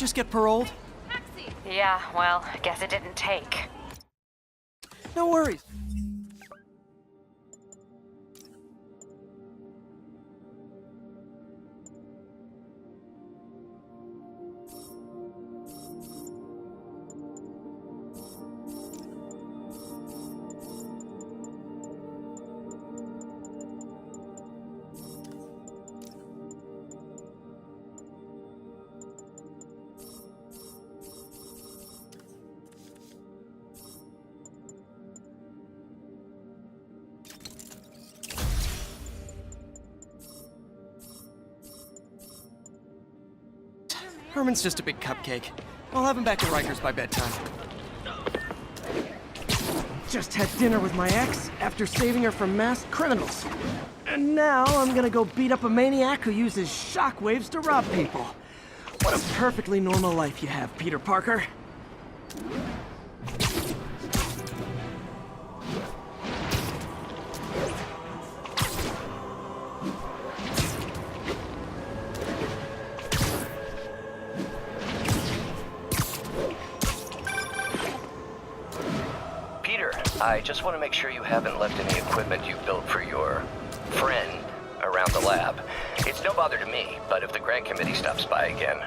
just get paroled? Yeah, well, guess it didn't take. No worries. Herman's just a big cupcake. I'll have him back at Rikers by bedtime. Just had dinner with my ex after saving her from masked criminals. And now I'm gonna go beat up a maniac who uses shockwaves to rob people. What a perfectly normal life you have, Peter Parker. I just want to make sure you haven't left any equipment you built for your friend around the lab. It's no bother to me, but if the grant committee stops by again...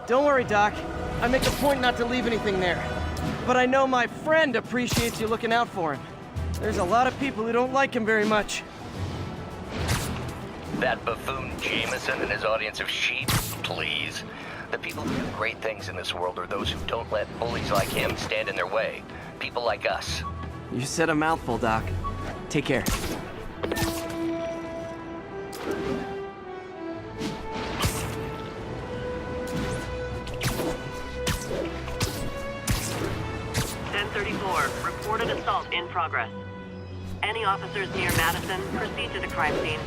Don't worry, Doc. I make a point not to leave anything there. But I know my friend appreciates you looking out for him. There's a lot of people who don't like him very much. That buffoon Jameson and his audience of sheep? Please. The people who do great things in this world are those who don't let bullies like him stand in their way. People like us. You said a mouthful, Doc. Take care. Reported assault in progress. Any officers near Madison, proceed to the crime scene.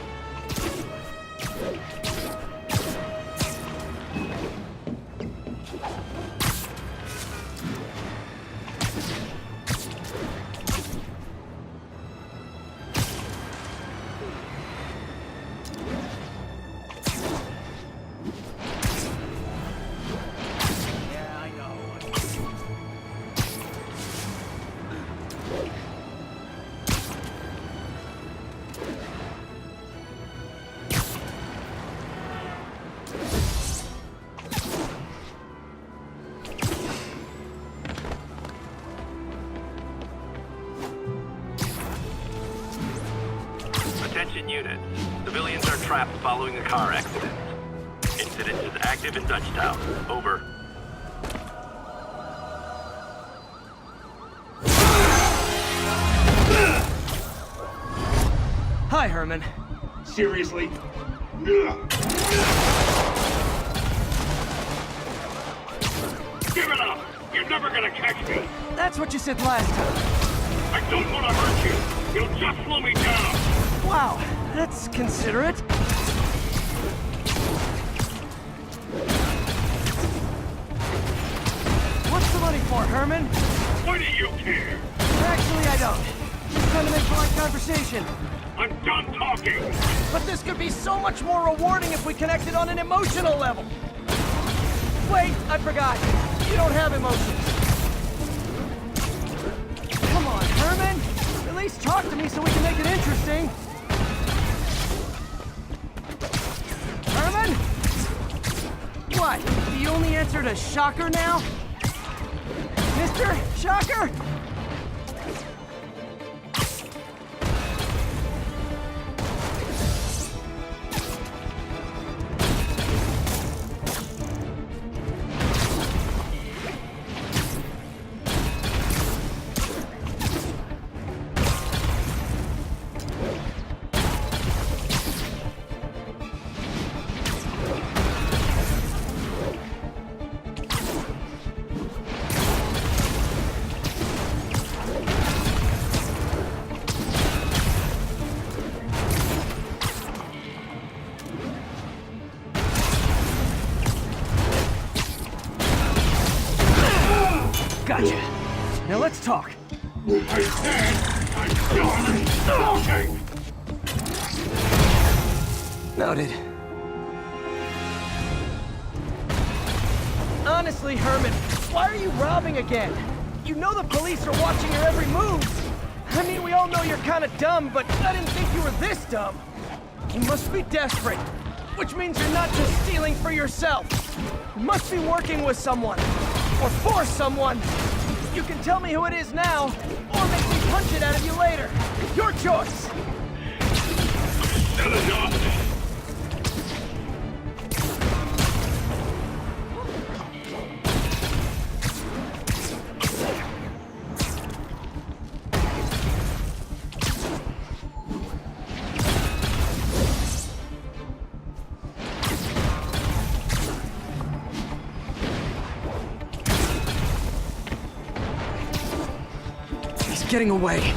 Attention units. Civilians are trapped following a car accident. Incident is active in Dutchtown. Over. Hi, Herman. Seriously? Give it up! You're never gonna catch me! That's what you said last time. I don't want to hurt you! You'll just slow me down! Wow, that's considerate. What's the money for, Herman? Why do you care? Actually, I don't. Just trying to make polite conversation. I'm done talking! But this could be so much more rewarding if we connected on an emotional level. Wait, I forgot. You don't have emotions. Come on, Herman. At least talk to me so we can make it interesting. Herman? What? You only answered a shocker now? Mr. Shocker? Gotcha. Now let's talk. I said I'm done talking! Noted. Honestly, Herman, why are you robbing again? You know the police are watching your every move. I mean, we all know you're kind of dumb, but I didn't think you were this dumb. You must be desperate, which means you're not just stealing for yourself. You must be working with someone, or for someone. You can tell me who it is now, or make me punch it out of you later. Your choice. He's getting away.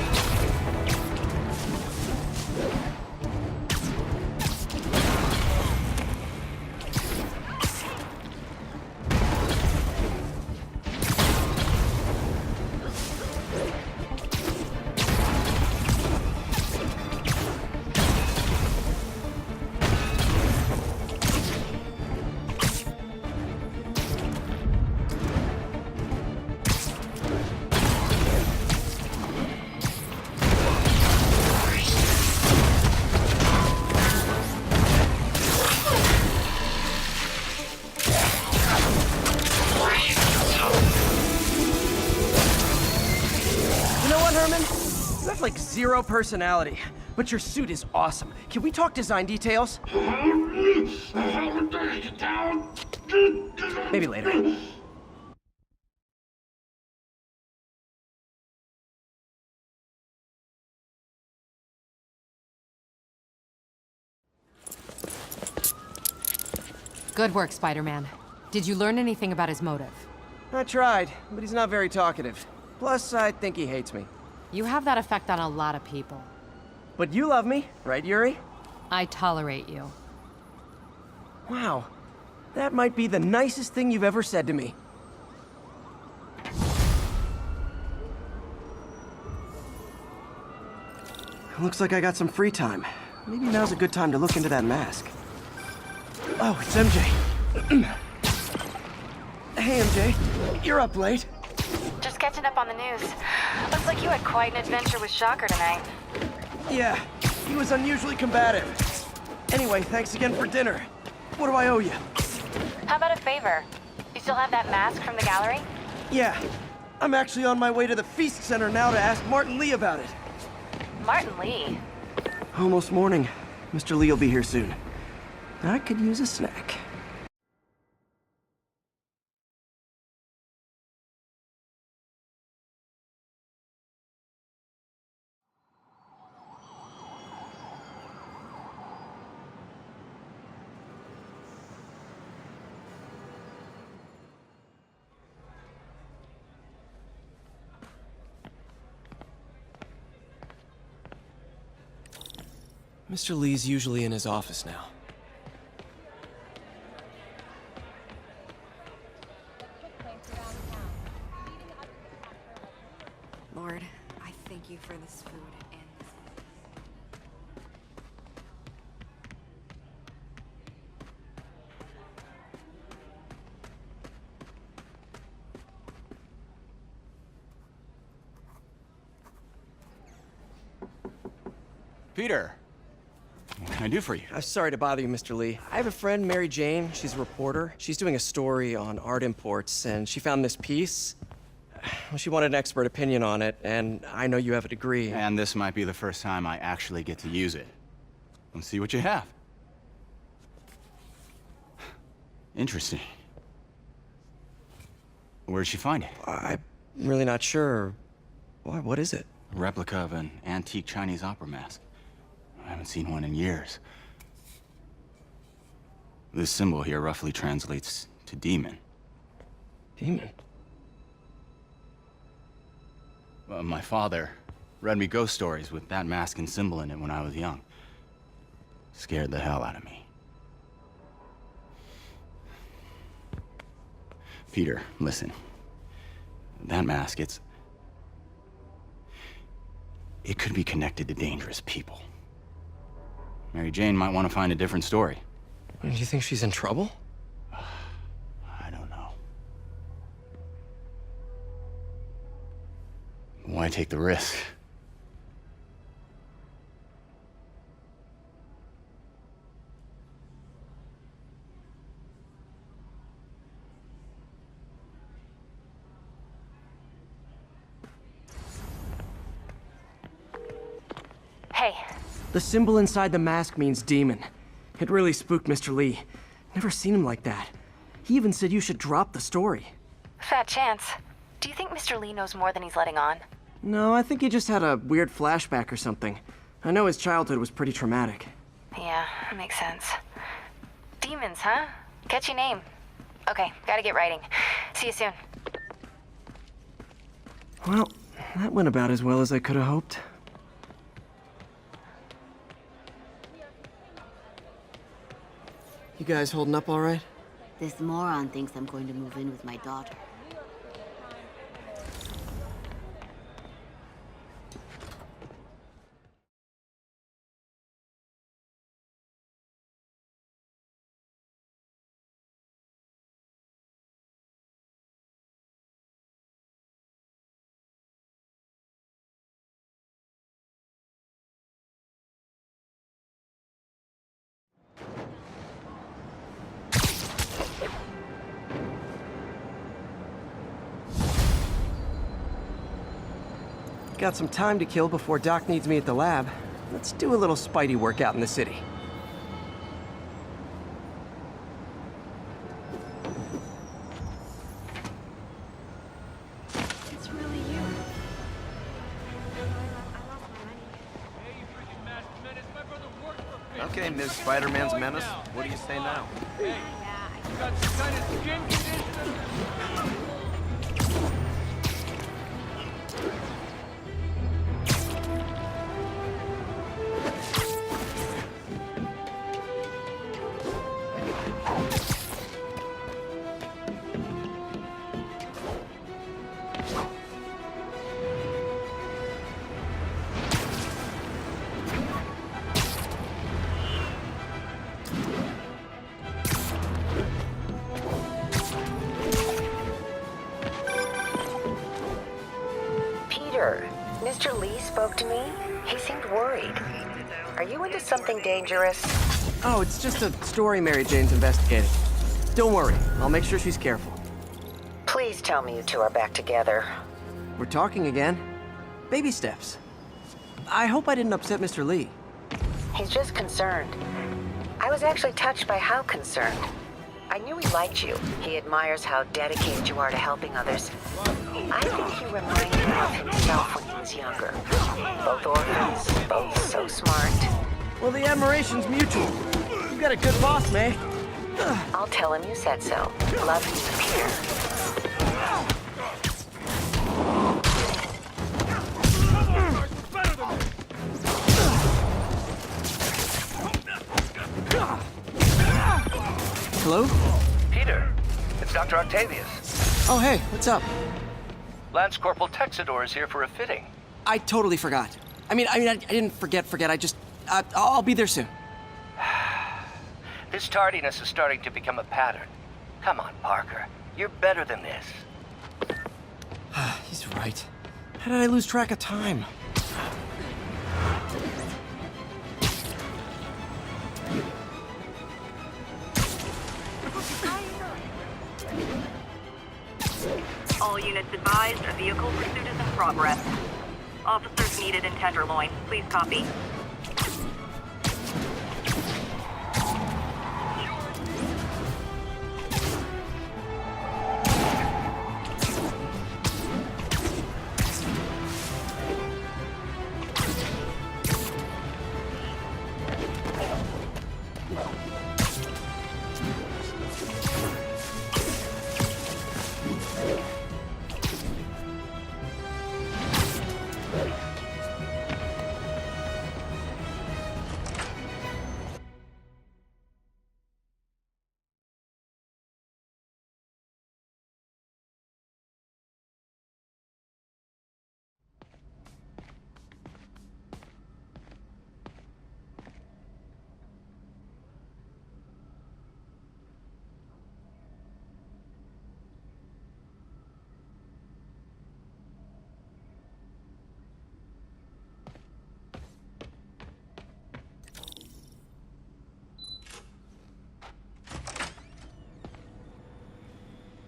Herman? You have like zero personality, but your suit is awesome. Can we talk design details? Maybe later. Good work, Spider-Man. Did you learn anything about his motive? I tried, but he's not very talkative. Plus, I think he hates me. You have that effect on a lot of people. But you love me, right, Yuri? I tolerate you. Wow. That might be the nicest thing you've ever said to me. Looks like I got some free time. Maybe now's a good time to look into that mask. Oh, it's MJ. Hey, MJ. You're up late. Just catching up on the news. Looks like you had quite an adventure with Shocker tonight. Yeah, he was unusually combative. Anyway, thanks again for dinner. What do I owe you? How about a favor? You still have that mask from the gallery? Yeah, I'm actually on my way to the Feast Center now to ask Martin Lee about it. Martin Lee? Almost morning. Mr. Lee will be here soon. I could use a snack. Mr. Lee's usually in his office now. Lord, I thank you for this food and this. Peter, what can I do for you? I'm sorry to bother you, Mr. Lee. I have a friend, Mary Jane. She's a reporter. She's doing a story on art imports, and she found this piece. Well, she wanted an expert opinion on it, and I know you have a degree. And this might be the first time I actually get to use it. Let's see what you have. Interesting. Where did she find it? I'm really not sure. Why, what is it? A replica of an antique Chinese opera mask. I haven't seen one in years. This symbol here roughly translates to demon. Demon? Well, my father read me ghost stories with that mask and symbol in it when I was young. Scared the hell out of me. Peter, listen. That mask, it could be connected to dangerous people. Mary Jane might want to find a different story. Do you think she's in trouble? I don't know. Why take the risk? Hey, The symbol inside the mask means demon. It really spooked Mr. Lee. Never seen him like that. He even said you should drop the story. fat chance. Do you think Mr. Lee knows more than he's letting on? No, I think he just had a weird flashback or something. I know his childhood was pretty traumatic. Yeah, makes sense. Demons, huh? Catchy name. Okay, gotta get writing. See you soon. Well, that went about as well as I could have hoped. You guys holding up all right? This moron thinks I'm going to move in with my daughter. Got some time to kill before Doc needs me at the lab. Let's do a little Spidey workout in the city. It's really you. Okay, Ms. Spider-Man's menace. What do you say now? Peter, Mr. Lee spoke to me. He seemed worried. Are you into something dangerous? Oh, it's just a story Mary Jane's investigating. Don't worry, I'll make sure she's careful. Please tell me you two are back together. We're talking again. Baby steps. I hope I didn't upset Mr. Lee. He's just concerned. I was actually touched by how concerned. I knew he liked you. He admires how dedicated you are to helping others. I think you remind him of himself when he was younger. Both orphans, both so smart. Well, the admiration's mutual. You got a good boss, May. I'll tell him you said so. Love you, Peter. Hello? Peter, it's Dr. Octavius. Oh, hey, what's up? Lance Corporal Texador is here for a fitting. I totally forgot. I didn't forget. I just, I'll be there soon. This tardiness is starting to become a pattern. Come on, Parker. You're better than this. He's right. How did I lose track of time? All units advised, a vehicle pursuit is in progress. Officers needed in Tenderloin. Please copy.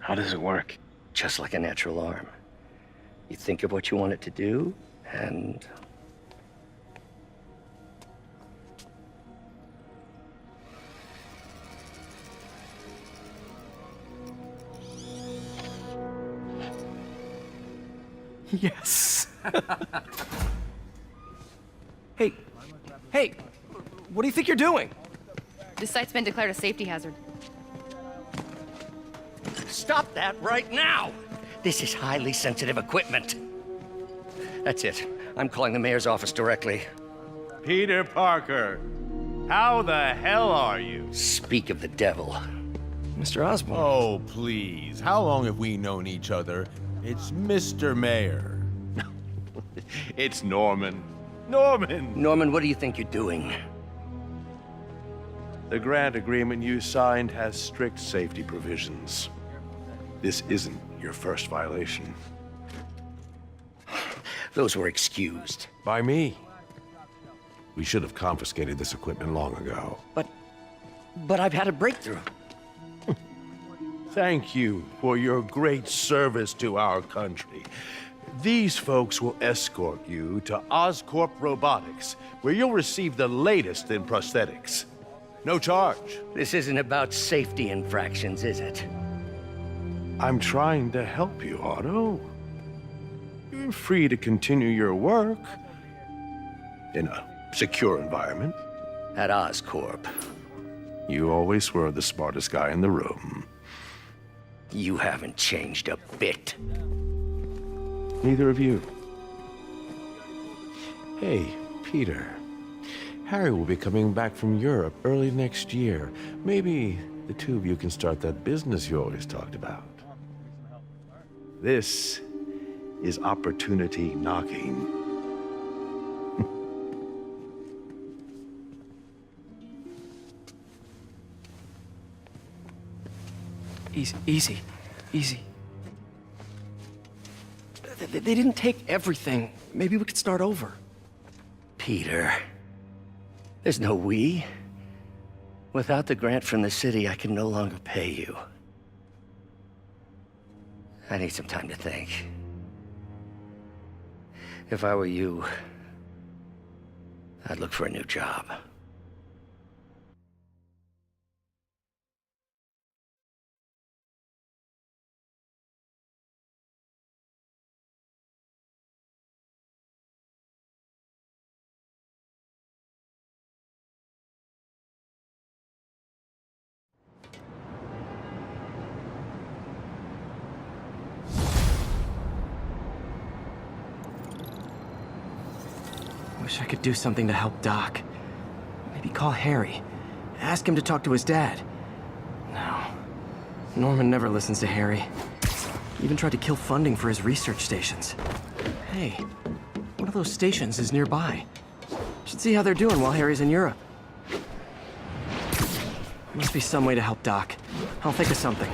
How does it work? Just like a natural arm. You think of what you want it to do, and... Yes. Hey, hey, what do you think you're doing? This site's been declared a safety hazard. Stop that right now! This is highly sensitive equipment. That's it. I'm calling the mayor's office directly. Peter Parker, how the hell are you? Speak of the devil. Mr. Osborn. Oh, please. How long have we known each other? It's Mr. Mayor. It's Norman. Norman! Norman, what do you think you're doing? The grant agreement you signed has strict safety provisions. This isn't your first violation. Those were excused. By me. We should have confiscated this equipment long ago. But I've had a breakthrough. Thank you for your great service to our country. These folks will escort you to Oscorp Robotics, where you'll receive the latest in prosthetics. No charge. This isn't about safety infractions, is it? I'm trying to help you, Otto. You're free to continue your work in a secure environment. At Oscorp. You always were the smartest guy in the room. You haven't changed a bit. Neither of you. Hey, Peter. Harry will be coming back from Europe early next year. Maybe the two of you can start that business you always talked about. This is opportunity knocking. Easy. They didn't take everything. Maybe we could start over. Peter, there's no we. Without the grant from the city, I can no longer pay you. I need some time to think. If I were you, I'd look for a new job. Wish I could do something to help Doc. Maybe call Harry. Ask him to talk to his dad. No. Norman never listens to Harry. He even tried to kill funding for his research stations. Hey, one of those stations is nearby. Should see how they're doing while Harry's in Europe. Must be some way to help Doc. I'll think of something.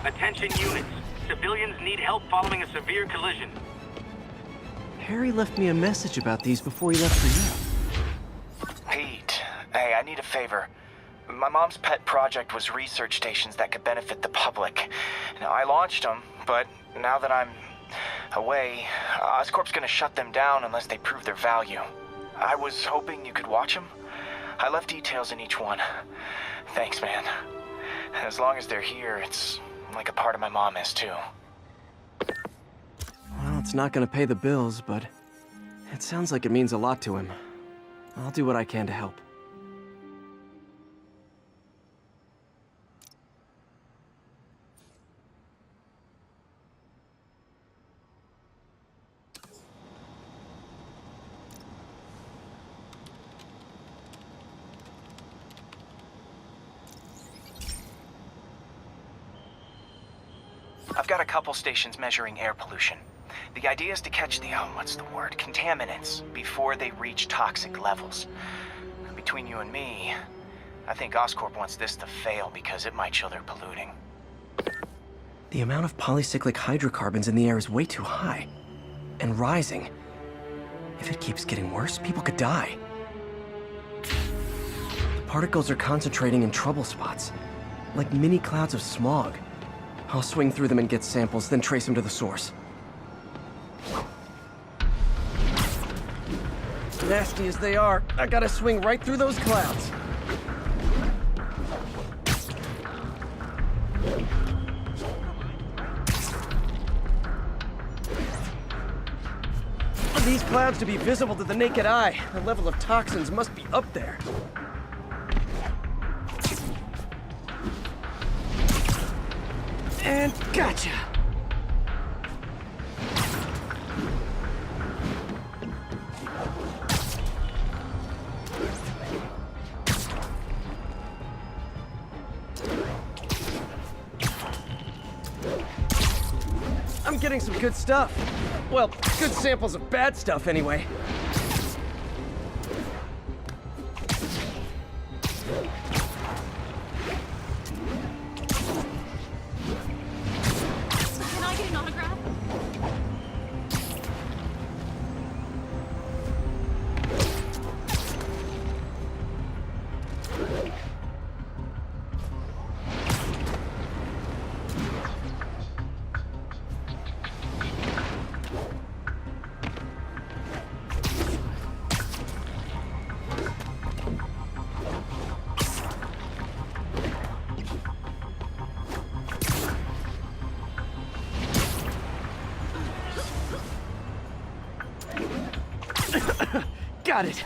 Attention units. Civilians need help following a severe collision. Harry left me a message about these before he left for you. Pete, hey, I need a favor. My mom's pet project was research stations that could benefit the public. Now, I launched them, but now that I'm away, Oscorp's gonna shut them down unless they prove their value. I was hoping you could watch them. I left details in each one. Thanks, man. As long as they're here, it's like a part of my mom is, too. Well, it's not gonna pay the bills, but it sounds like it means a lot to him. I'll do what I can to help. I've got a couple stations measuring air pollution. The idea is to catch the, contaminants before they reach toxic levels. Between you and me, I think Oscorp wants this to fail because it might show they're polluting. The amount of polycyclic hydrocarbons in the air is way too high. And rising. If it keeps getting worse, people could die. The particles are concentrating in trouble spots, like mini clouds of smog. I'll swing through them and get samples, then trace them to the source. Nasty as they are, I gotta swing right through those clouds. For these clouds to be visible to the naked eye, the level of toxins must be up there. And gotcha! I'm getting some good stuff. Well, good samples of bad stuff, anyway. Can I get an autograph? Got it.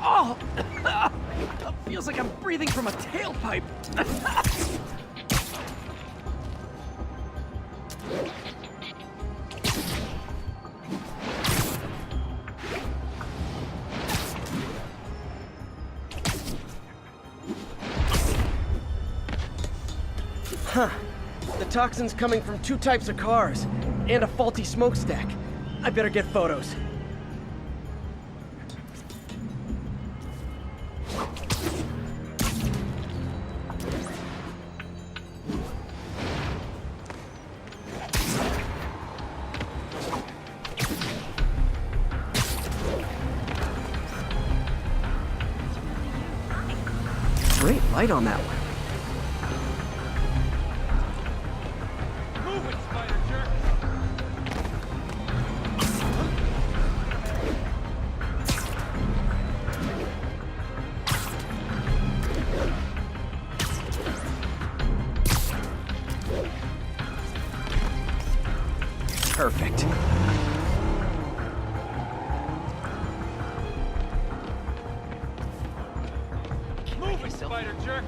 Oh! Feels like I'm breathing from a tailpipe. Huh. The toxin's coming from two types of cars, and a faulty smokestack. I better get photos. Great light on that one. Perfect. Move it, spider jerk!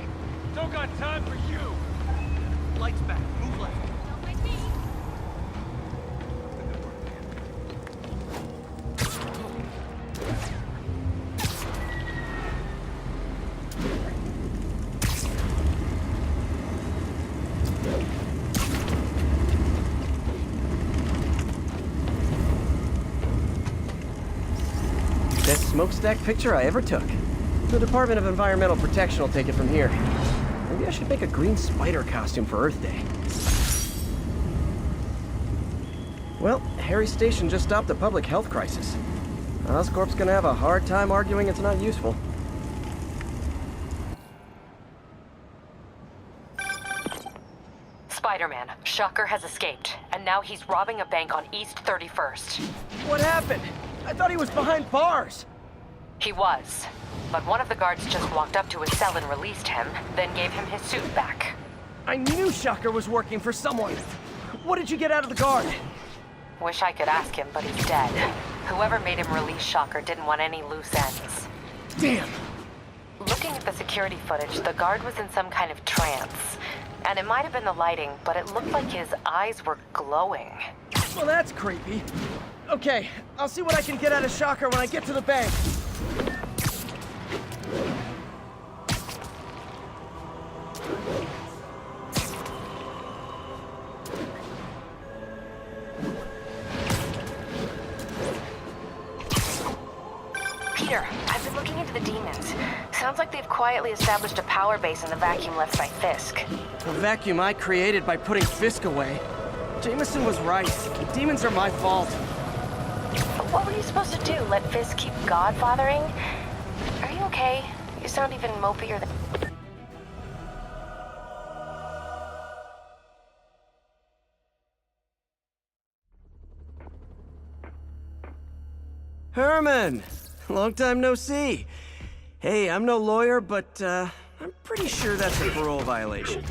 Don't got time for you! Lights back. Move left. Don't make me. Best smokestack picture I ever took. The Department of Environmental Protection will take it from here. Maybe I should make a green spider costume for Earth Day. Well, Harry Station just stopped a public health crisis. Oscorp's gonna have a hard time arguing it's not useful. Spider-Man, Shocker has escaped, and now he's robbing a bank on East 31st. What happened? I thought he was behind bars. He was, but one of the guards just walked up to his cell and released him, then gave him his suit back. I knew Shocker was working for someone. What did you get out of the guard? Wish I could ask him, but he's dead. Whoever made him release Shocker didn't want any loose ends. Damn! Looking at the security footage, the guard was in some kind of trance. And it might have been the lighting, but it looked like his eyes were glowing. Well, that's creepy. Okay, I'll see what I can get out of Shocker when I get to the bank. Peter, I've been looking into the demons. Sounds like they've quietly established a power base in the vacuum left by Fisk. The vacuum I created by putting Fisk away. Jameson was right. The demons are my fault. What were you supposed to do? Let Fisk keep godfathering? Are you okay? You sound even mopier than... Herman! Long time no see. Hey, I'm no lawyer, but I'm pretty sure that's a parole violation.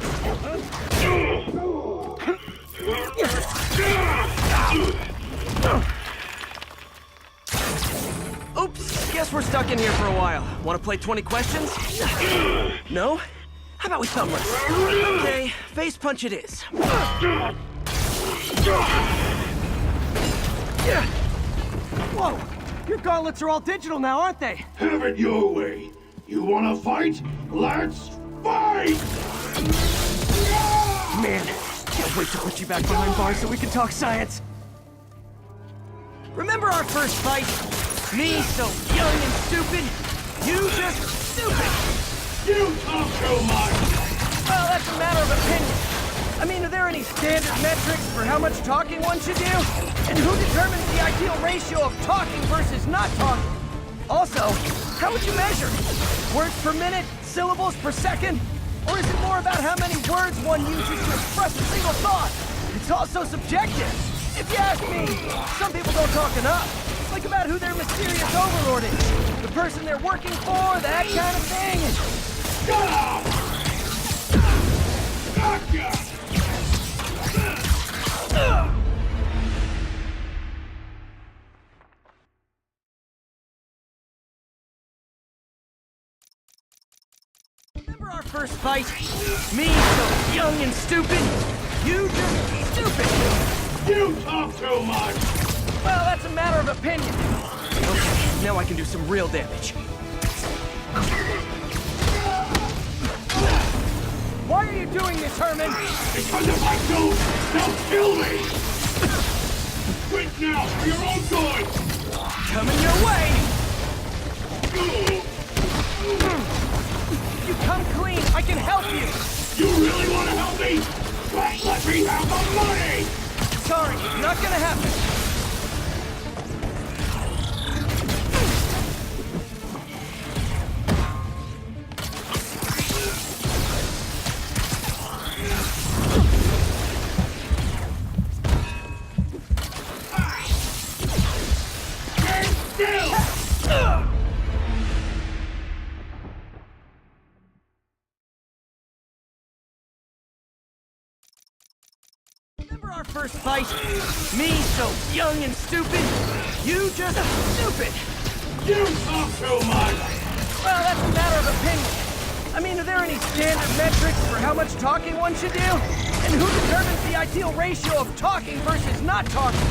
Oops, guess we're stuck in here for a while. Want to play 20 questions? No? How about we thumbless? Okay, face punch it is. Whoa! Your gauntlets are all digital now, aren't they? Have it your way. You wanna fight? Let's fight! Man, can't wait to put you back behind bars so we can talk science. Remember our first fight? Me so young and stupid, you just stupid! You talk too much! Well, that's a matter of opinion. I mean, are there any standard metrics for how much talking one should do? And who determines the ideal ratio of talking versus not talking? Also, how would you measure? Words per minute? Syllables per second? Or is it more about how many words one uses to express a single thought? It's also subjective. If you ask me, some people don't talk enough. Like about who their mysterious overlord is. The person they're working for, that kind of thing. Shut up! Gotcha! Remember our first fight? Me so young and stupid, you just stupid! You talk too much! Well, that's a matter of opinion. Okay, now I can do some real damage. Why are you doing this, Herman? Because if I don't, they'll kill me! Quit now, for your own good! Coming your way! If you come clean, I can help you! You really want to help me? Then let me have the money! Sorry, not gonna happen. Remember our first fight? Me so young and stupid, you just stupid! You talk too much! Well, that's a matter of opinion. I mean, are there any standard metrics for how much talking one should do? And who determines the ideal ratio of talking versus not talking?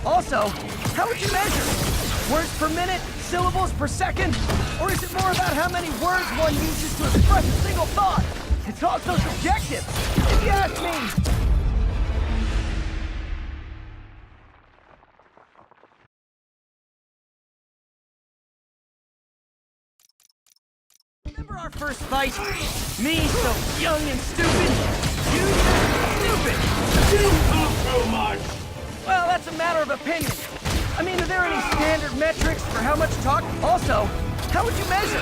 Also, how would you measure? Words per minute? Syllables per second? Or is it more about how many words one uses to express a single thought? It's also subjective, if you ask me. Remember our first fight? Me so young and stupid, you just stupid! You talk too much! Well, that's a matter of opinion. I mean, are there any standard metrics for how much talk? Also, how would you measure?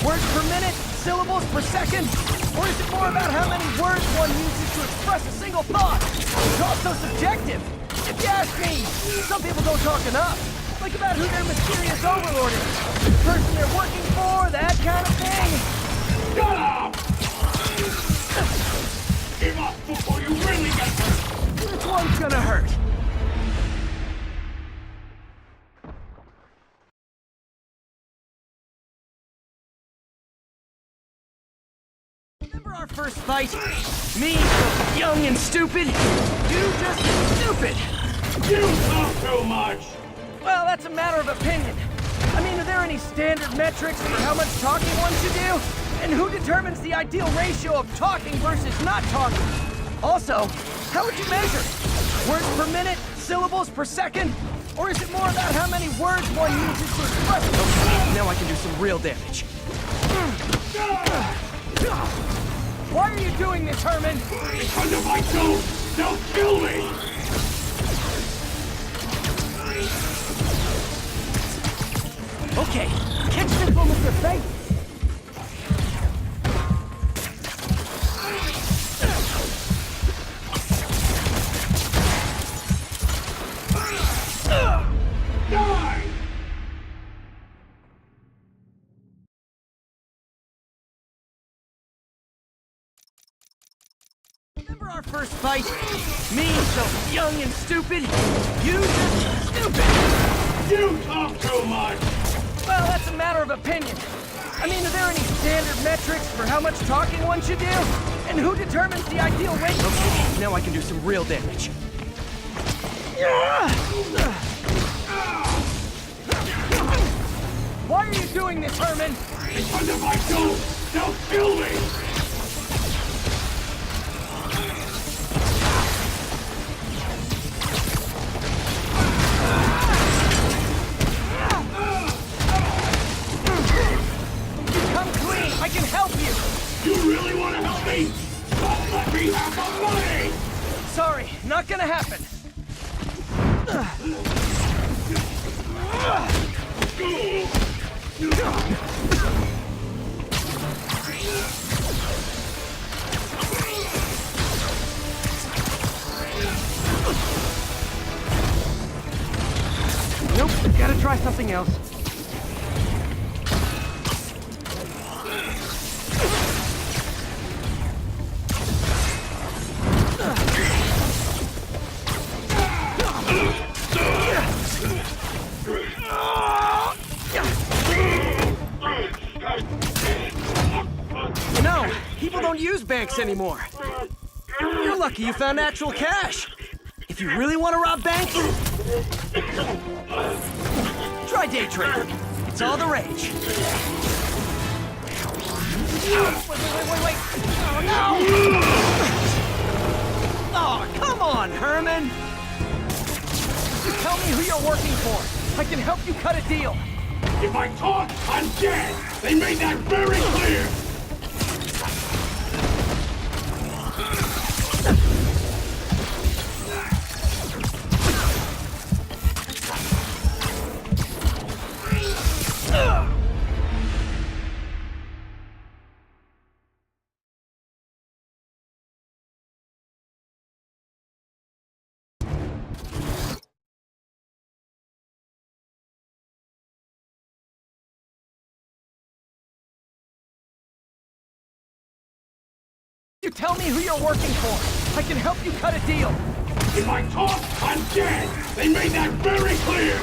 Words per minute? Syllables per second? Or is it more about how many words one uses to express a single thought? It's also subjective. If you ask me, some people don't talk enough. Like about who their mysterious overlord is. The person they're working for, that kind of thing. Shut up! Give up before you really get hurt! Which one's gonna hurt? Remember our first fight? Me so young and stupid, you just stupid! You talk too much! Well, that's a matter of opinion. I mean, are there any standard metrics for how much talking one should do? And who determines the ideal ratio of talking versus not talking? Also, how would you measure? Words per minute? Syllables per second? Or is it more about how many words one uses to express it? Okay, now I can do some real damage. Why are you doing this, Herman? Because if I don't, they'll kill me! Okay, catch this one with your face! Die! Remember our first fight? Me, so young and stupid. You just stupid. You talk too much! Well, that's a matter of opinion. I mean, are there any standard metrics for how much talking one should do? And who determines the ideal rate? Okay, now I can do some real damage. Why are you doing this, Herman? Because if I don't, they'll kill me! Come clean! I can help you! You really want to help me? Don't let me have the money! Sorry, not gonna happen. Nope, gotta try something else. You know, people don't use banks anymore. You're lucky you found actual cash. If you really want to rob banks, try day trading. It's all the rage. Wait. Oh, no! Oh, come on, Herman! You tell me who you're working for. I can help you cut a deal. If I talk, I'm dead! They made that very clear! You tell me who you're working for. I can help you cut a deal. If I talk, I'm dead! They made that very clear!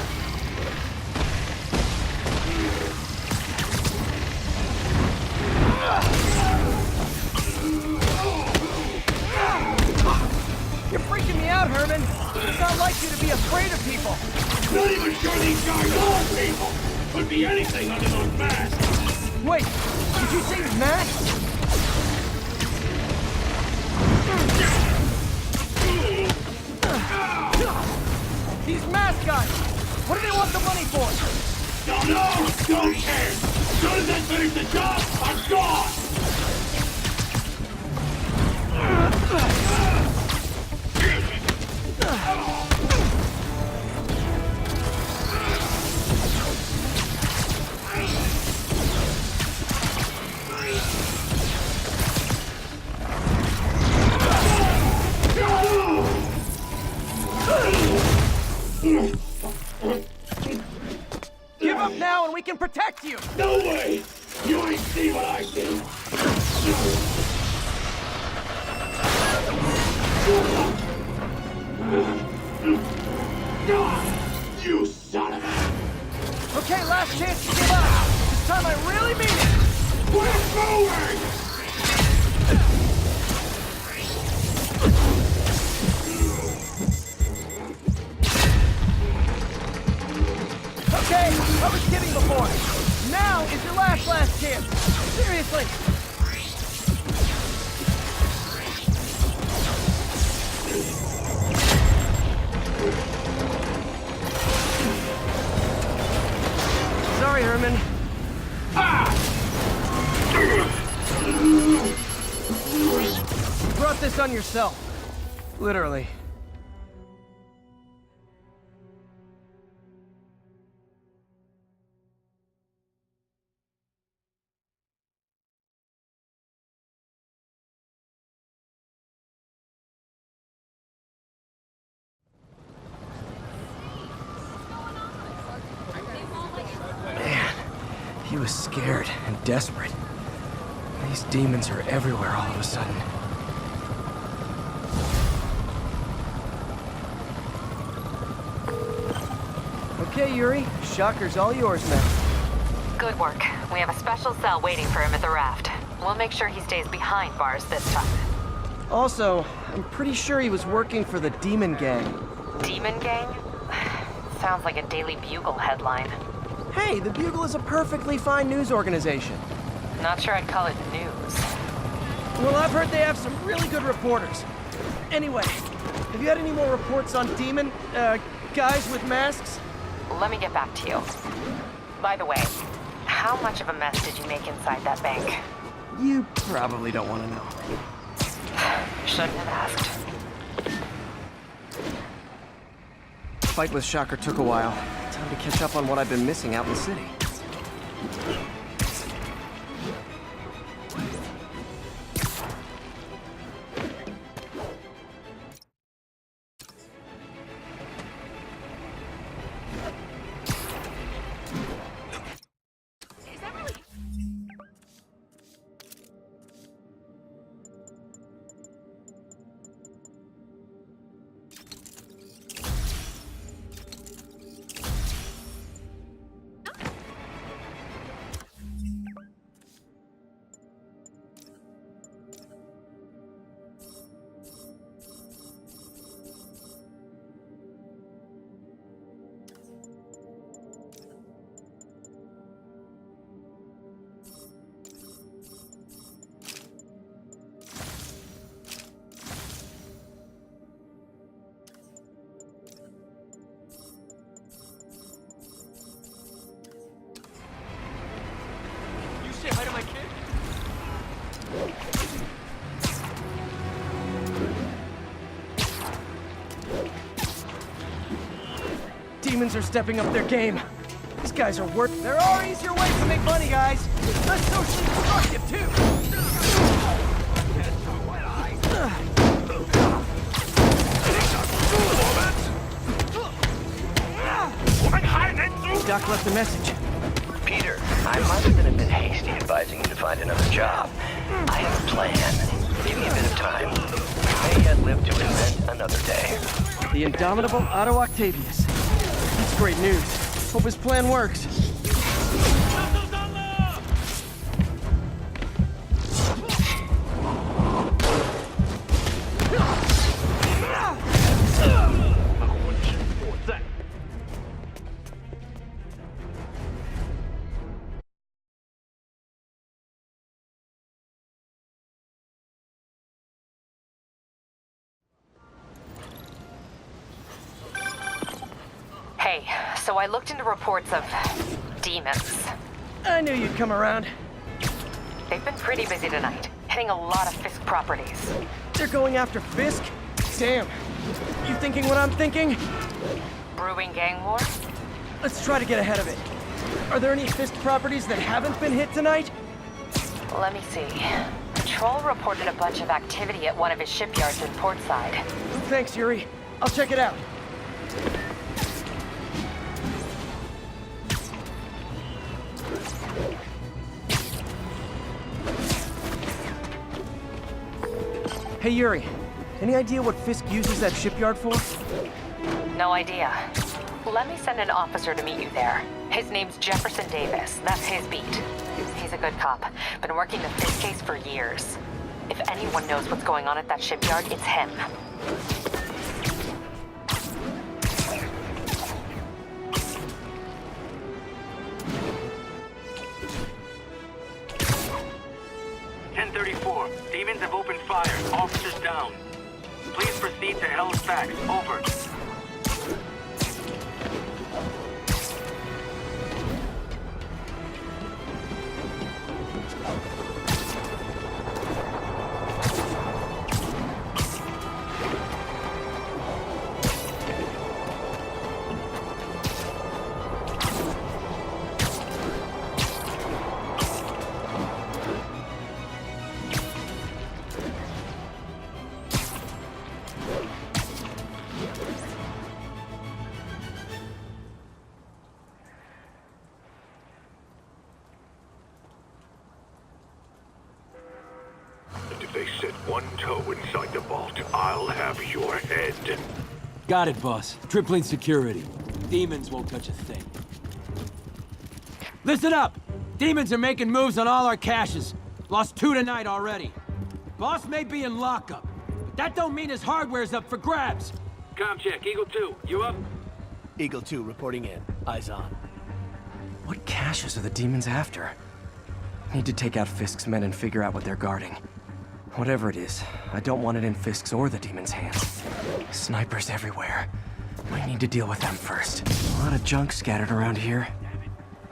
You're freaking me out, Herman. It's not like you to be afraid of people. Not even sure these guys are people! Could be anything under those masks! Wait, did you say masks? These mask guys! What do they want the money for? Don't know! Don't care! As soon as I finish the job, I'm gone! Give up now and we can protect you! No way! You ain't see what I see! You son of a... Okay, last chance to give up! This time I really mean it! We're moving! Okay, I was kidding before. Now is your last chance. Seriously. on yourself. Literally. Man, he was scared and desperate. These demons are everywhere all of a sudden. Okay, Yuri. Shocker's all yours now. Good work. We have a special cell waiting for him at the raft. We'll make sure he stays behind bars this time. Also, I'm pretty sure he was working for the Demon Gang. Demon Gang? Sounds like a Daily Bugle headline. Hey, the Bugle is a perfectly fine news organization. Not sure I'd call it news. Well, I've heard they have some really good reporters. Anyway, have you had any more reports on demon, guys with masks? Let me get back to you. By the way, how much of a mess did you make inside that bank? You probably don't want to know. Shouldn't have asked. Fight with Shocker took a while. Time to catch up on what I've been missing out in the city. Say hi to my kid. Demons are stepping up their game. These guys are worth. There are easier ways to make money, guys. Less socially destructive, too. Doc left a message. Peter, I might have been a bit hasty advising you to find another job. I have a plan. Give me a bit of time. I may yet live to invent another day. The indomitable Otto Octavius. That's great news. Hope his plan works. Hey, so I looked into reports of demons. I knew you'd come around. They've been pretty busy tonight, hitting a lot of Fisk properties. They're going after Fisk? Damn. You thinking what I'm thinking? Brewing gang war? Let's try to get ahead of it. Are there any Fisk properties that haven't been hit tonight? Let me see. Patrol reported a bunch of activity at one of his shipyards in Portside. Thanks, Yuri. I'll check it out. Hey, Yuri. Any idea what Fisk uses that shipyard for? No idea. Let me send an officer to meet you there. His name's Jefferson Davis. That's his beat. He's a good cop. Been working the Fisk case for years. If anyone knows what's going on at that shipyard, it's him. Demons have opened fire. Officers down. Please proceed to Halifax. Over. one toe inside the vault, I'll have your head. Got it, boss. Tripling security. Demons won't touch a thing. Listen up! Demons are making moves on all our caches. Lost 2 tonight already. Boss may be in lockup, but that don't mean his hardware's up for grabs. Com check, Eagle 2, you up? Eagle 2 reporting in. Eyes on. What caches are the demons after? Need to take out Fisk's men and figure out what they're guarding. Whatever it is, I don't want it in Fisk's or the demons' hands. Snipers everywhere. Might need to deal with them first. A lot of junk scattered around here.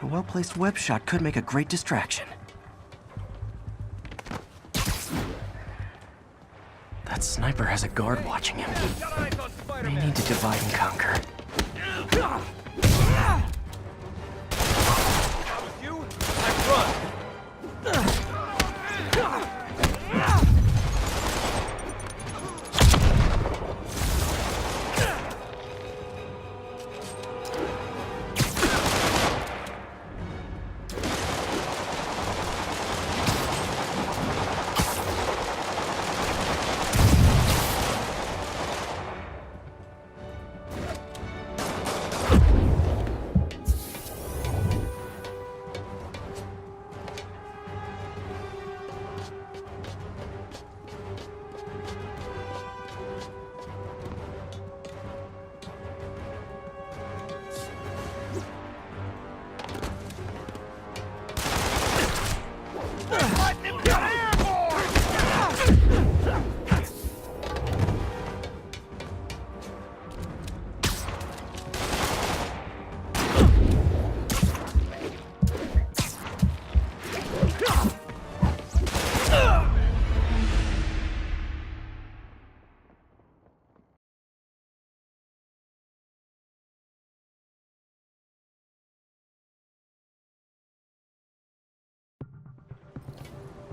A well-placed web shot could make a great distraction. That sniper has a guard watching him. May need to divide and conquer. You? I run!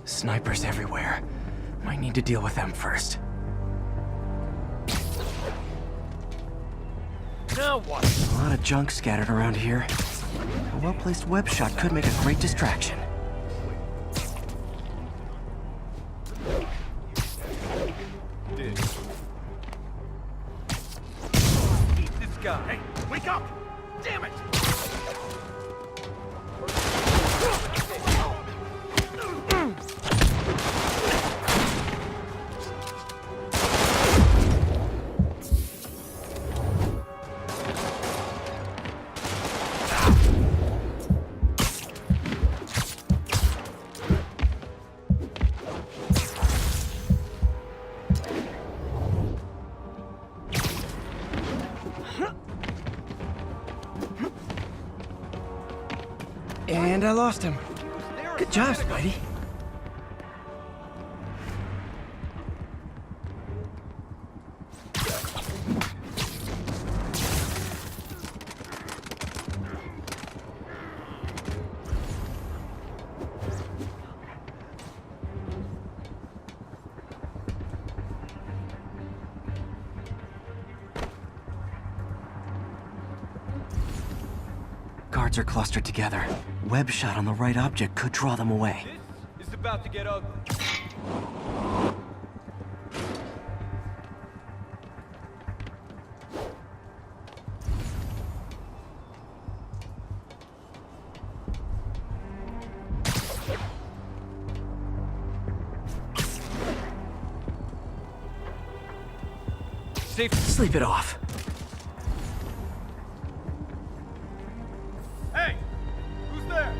Snipers everywhere. Might need to deal with them first. Now what? A lot of junk scattered around here. A well-placed web shot could make a great distraction. Eat this guy. Hey, wake up! Damn it! And I lost him. Good job, Spidey. Guards are clustered together. Web shot on the right object could draw them away. This is about to get ugly. Sleep it off. Hey! Who's there?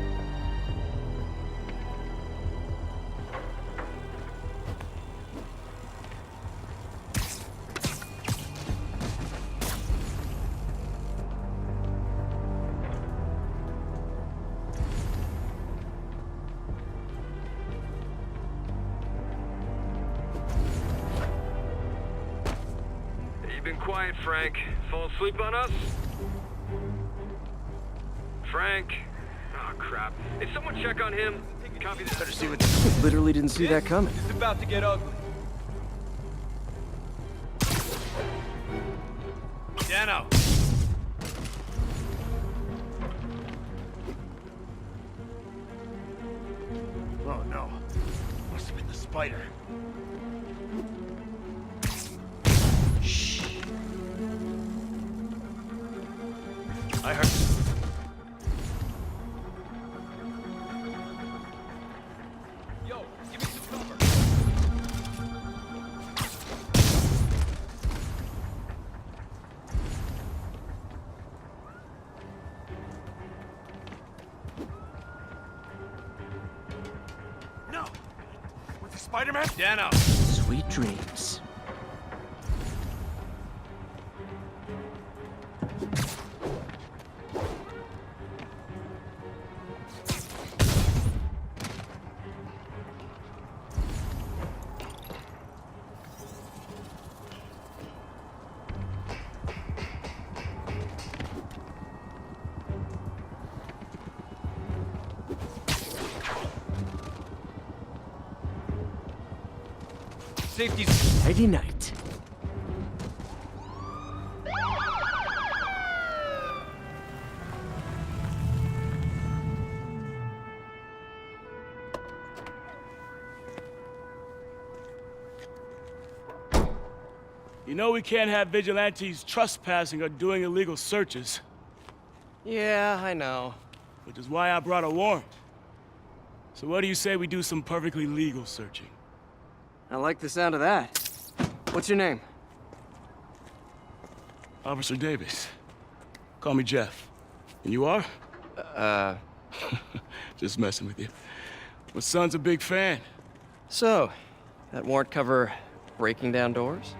Been quiet, Frank. Fall asleep on us? Frank? Oh, crap. Hey, someone check on him. Copy that. Better see what... Literally didn't see that coming. It's about to get ugly. Dano! Oh no. Must have been the spider. I heard... Yo, give me some cover. No! With the Spider-Man? Dano! Sweet dreams. Safety's... Nighty night. You know we can't have vigilantes trespassing or doing illegal searches. Yeah, I know. Which is why I brought a warrant. So what do you say we do some perfectly legal searching? I like the sound of that. What's your name? Officer Davis. Call me Jeff. And you are? Just messing with you. My son's a big fan. So, that warrant cover breaking down doors?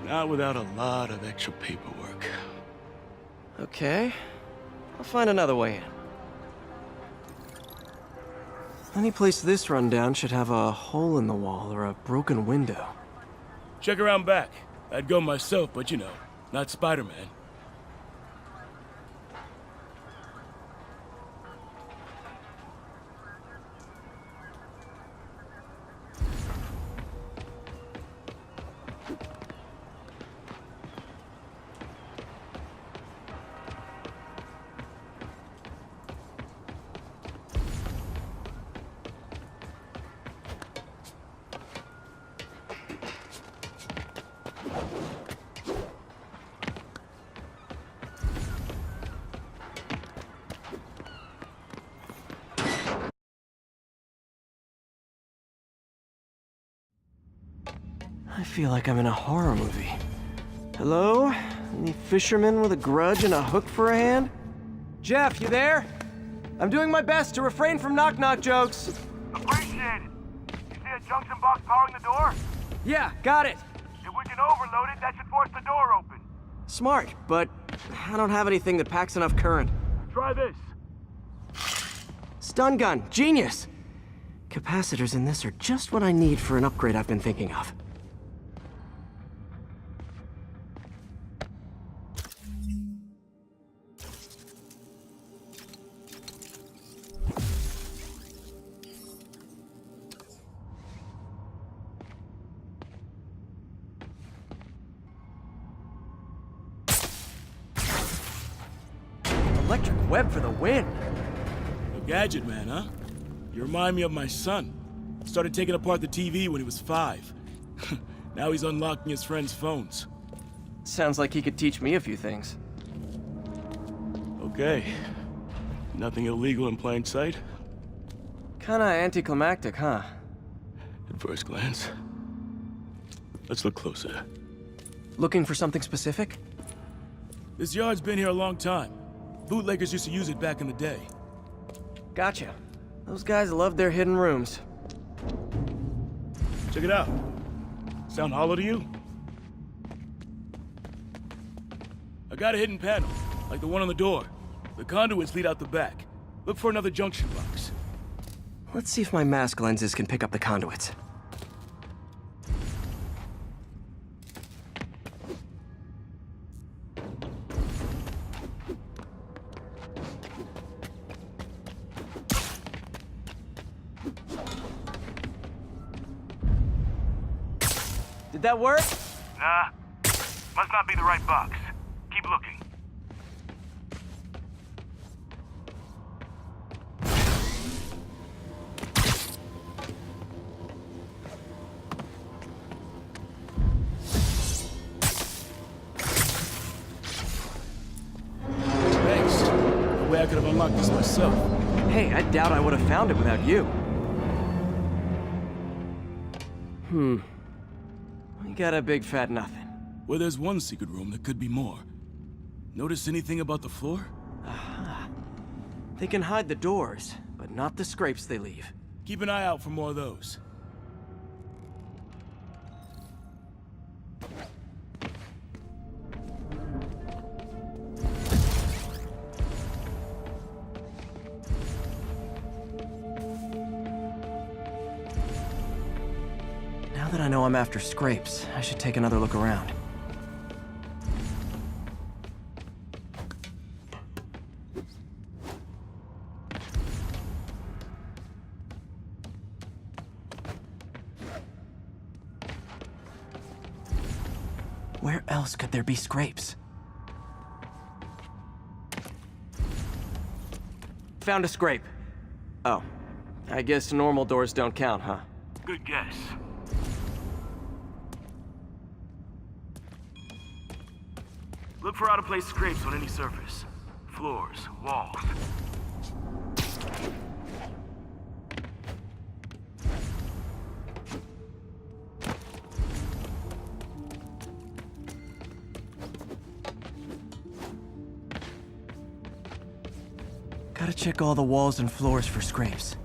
Not without a lot of extra paperwork. Okay. I'll find another way in. Any place this rundown should have a hole in the wall or a broken window. Check around back. I'd go myself, but you know, not Spider-Man. I feel like I'm in a horror movie. Hello? Any fisherman with a grudge and a hook for a hand? Jeff, you there? I'm doing my best to refrain from knock-knock jokes. Appreciate it. You see a junction box powering the door? Yeah, got it. If we can overload it, that should force the door open. Smart, but I don't have anything that packs enough current. Try this. Stun gun, genius! Capacitors in this are just what I need for an upgrade I've been thinking of. Electric web for the win. A gadget man, huh? You remind me of my son. Started taking apart the TV when he was 5. Now he's unlocking his friends' phones. Sounds like he could teach me a few things. Okay. Nothing illegal in plain sight? Kinda anticlimactic, huh? At first glance. Let's look closer. Looking for something specific? This yard's been here a long time. Bootleggers used to use it back in the day. Gotcha. Those guys love their hidden rooms. Check it out. Sound hollow to you? I got a hidden panel, like the one on the door. The conduits lead out the back. Look for another junction box. Let's see if my mask lenses can pick up the conduits. Did that work? Nah. Must not be the right box. Keep looking. Thanks. way I could have unlocked this myself. Hey, I doubt I would have found it without you. We got a big fat nothing. Well, there's one secret room that could be more. Notice anything about the floor? Aha. They can hide the doors, but not the scrapes they leave. Keep an eye out for more of those. Now that I know I'm after scrapes, I should take another look around. Where else could there be scrapes? Found a scrape. Oh, I guess normal doors don't count, huh? Good guess. Look for out-of-place scrapes on any surface. Floors, walls. Gotta check all the walls and floors for scrapes.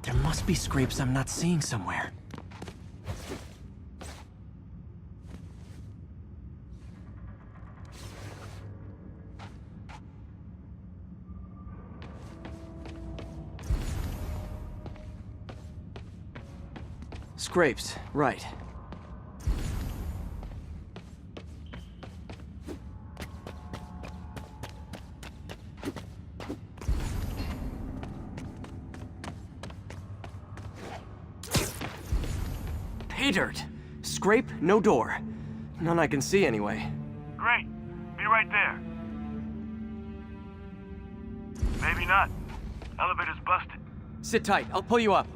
There must be scrapes I'm not seeing somewhere. Scrapes, right. Pay dirt. Scrape, no door. None I can see anyway. Great. Be right there. Maybe not. Elevator's busted. Sit tight, I'll pull you up.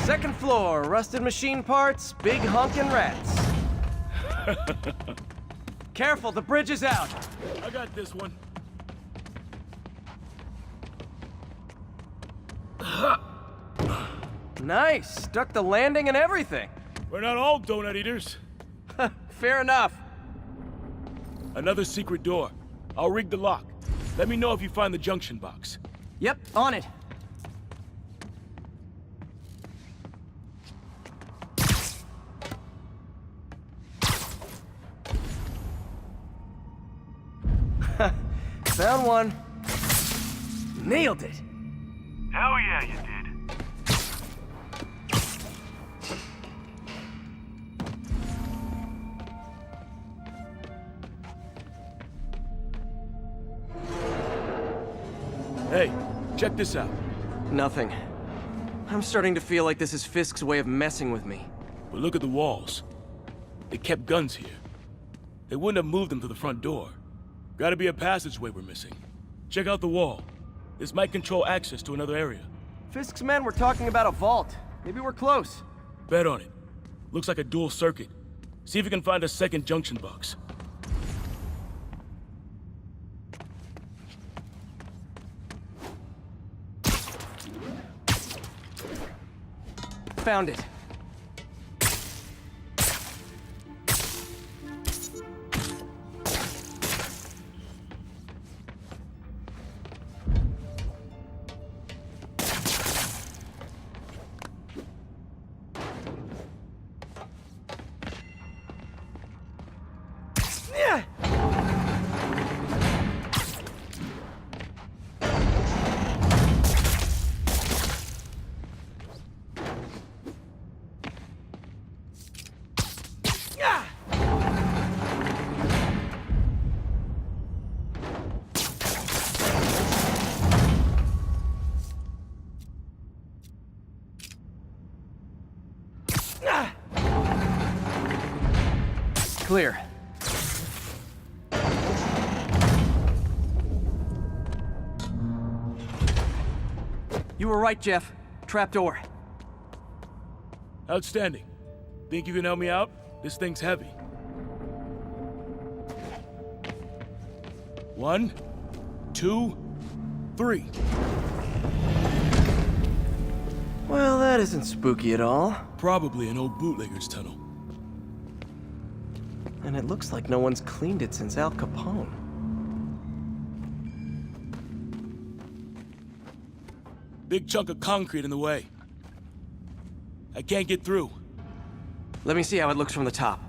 Second floor, rusted machine parts, big honkin' rats. Careful, the bridge is out. I got this one. Nice, stuck the landing and everything. We're not all donut eaters. Fair enough. Another secret door. I'll rig the lock. Let me know if you find the junction box. Yep, on it. Found one. Nailed it. Hell yeah, you did. Hey, check this out. Nothing. I'm starting to feel like this is Fisk's way of messing with me. But look at the walls. They kept guns here. They wouldn't have moved them to the front door. Gotta be a passageway we're missing. Check out the wall. This might control access to another area. Fisk's men were talking about a vault. Maybe we're close. Bet on it. Looks like a dual circuit. See if you can find a second junction box. Found it. Clear. You were right, Jeff. Trapdoor. Outstanding. Think you can help me out? This thing's heavy. 1, 2, 3. Well, that isn't spooky at all. Probably an old bootlegger's tunnel. And it looks like no one's cleaned it since Al Capone. Big chunk of concrete in the way. I can't get through. Let me see how it looks from the top.